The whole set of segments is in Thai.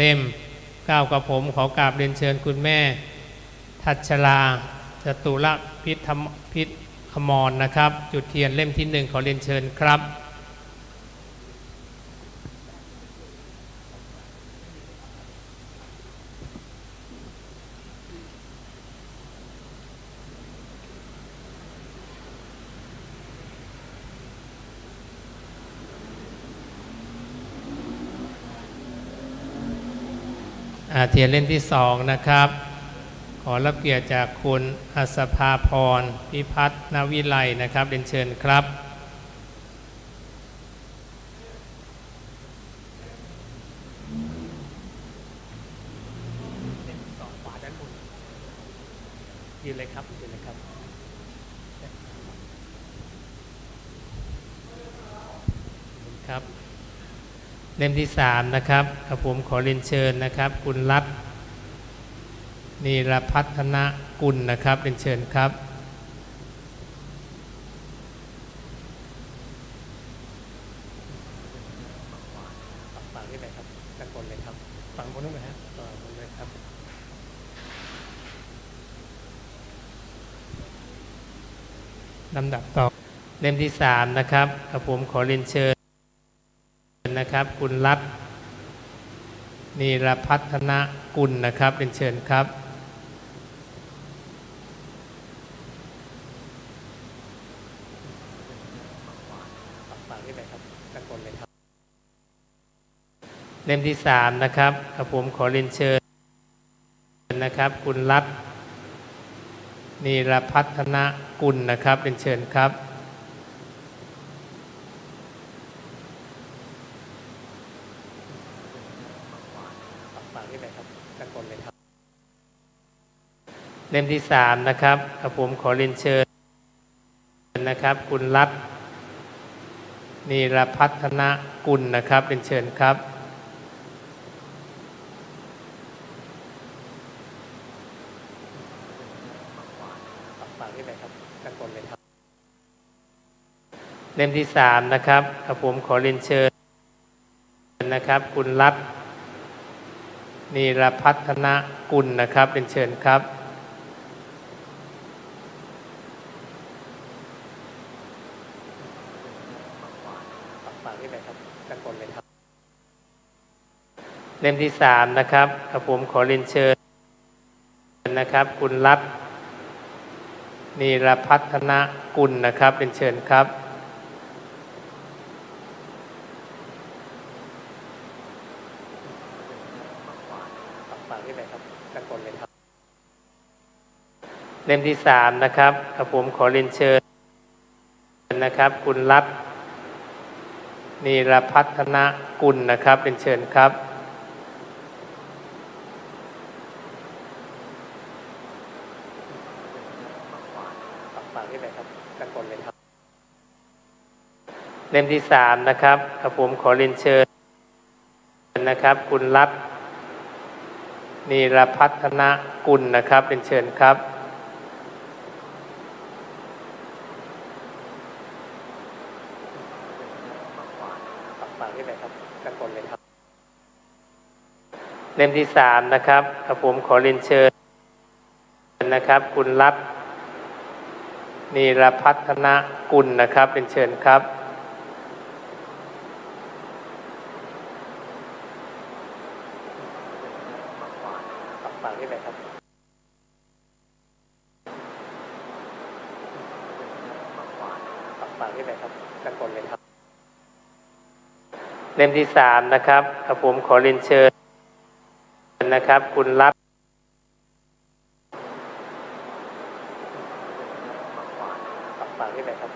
เล่มก้าวกับผมขอกราบเรียนเชิญคุณแม่ทัชลาจตุรพิษอมรนะครับจุดเทียนเล่มที่1ขอเรียนเชิญครับเทียนเล่มที่2นะครับขอรับเกียรติจากคุณอัศภาพรพิพัฒนวิไลนะครับเรียนเชิญครับยืนเลยครับยืนเลยครับครับเล่มที่3นะครับกับผมขอเรียนเชิญนะครับคุณรัตน์นีรพัฒนกุลนะครับเรียนเชิญครับฝั่งนี้เลยครับด้านบนเลยครับฝั่งบนนู้นเลยฮะบนเลยครับลำดับต่อเล่มที่3นะครับกับผมขอเรียนเชิญนะครับคุณรัตน์นีรพัฒนกุลนะครับเรียนเชิญครับฝั่งนี้เลยครับด้านบนเลยครับเล่มที่3นะครับกับผมขอเรียนเชิญนะครับคุณรัตน์นีรพัฒนกุลนะครับเรียนเชิญครับฝั่งนี้เลยครับด้านบนเลยครับเล่มที่3นะครับกับผมขอเรียนเชิญนะครับคุณรัตน์นีรพัฒนกุลนะครับเรียนเชิญครับฝั่งนี้เลยครับด้านบนเลยครับเล่มที่3นะครับกับผมขอเรียนเชิญนะครับคุณรัตน์นีรพัฒนกุลนะครับเรียนเชิญครับฝั่งนี้เลยครับด้านบนเลยครับเล่มที่3นะครับกับผมขอเรียนเชิญนะครับคุณรัตน์นีรพัฒนกุลนะครับเรียนเชิญครับฝั่งนี้เลยครับด้านบนเลยครับเล่มที่3นะครับกับผมขอเรียนเชิญนะครับคุณรัตน์นีรพัฒนกุลนะครับเรียนเชิญครับฝั่งนี้เลยครับด้านบนเลยครับเล่มที่3นะครับกับผมขอเรียนเชิญนะครับคุณรัตน์นีรพัฒนกุลนะครับเรียนเชิญครับฝั่งนี้เลยครับด้านบนเลยครับเล่มที่3นะครับกับผมขอเรียนเชิญนะครับคุณรัตน์นีรพัฒนกุลนะครับเรียนเชิญครับฝั่งนี้เลยครับฝั่งนี้เลยครับด้านบนเลยครับเล่มที่3นะครับกับผมขอเรียนเชิญนะครับคุณรัตน์ฝั่งนี้เลยครับ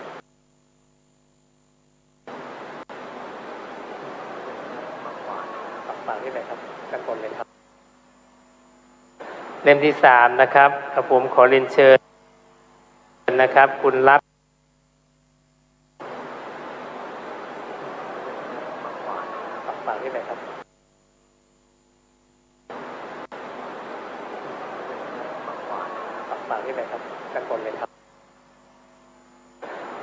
ฝั่งนี้เลยครับด้านบนเลยครับเล่มที่3นะครับกับผมขอเรียนเชิญนะครับคุณรัตน์ฝั่งนี้เลยครับฝั่งนี้เลยครับด้านบนเลยครับ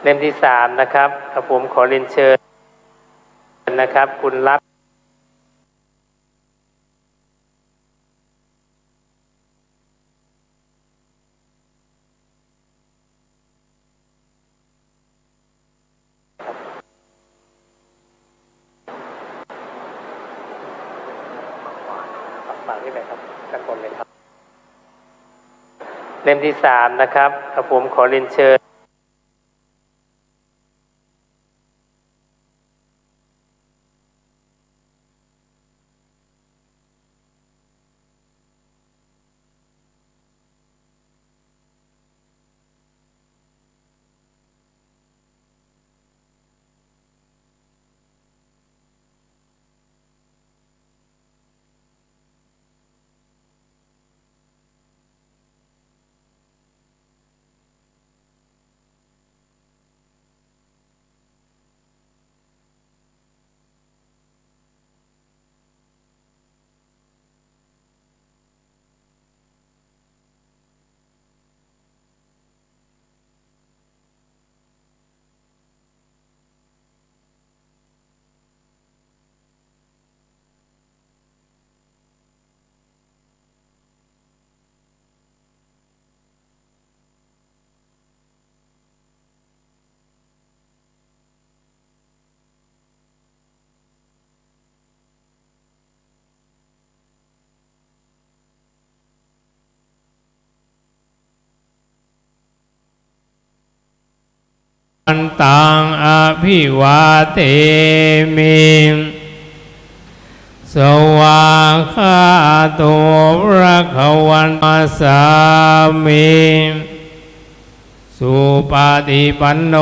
เล่มที่3นะครับกับผมขอเรียนเชิญนะครับคุณรัตน์ ฝากนี่เลยครับด้านบนเลยครับเล่มที่สามนะครับกับผมขอเรียนเชิญอันตังอภิวาเทมิสวากขาโตพระขวันมาสามิสุปฏิปันโน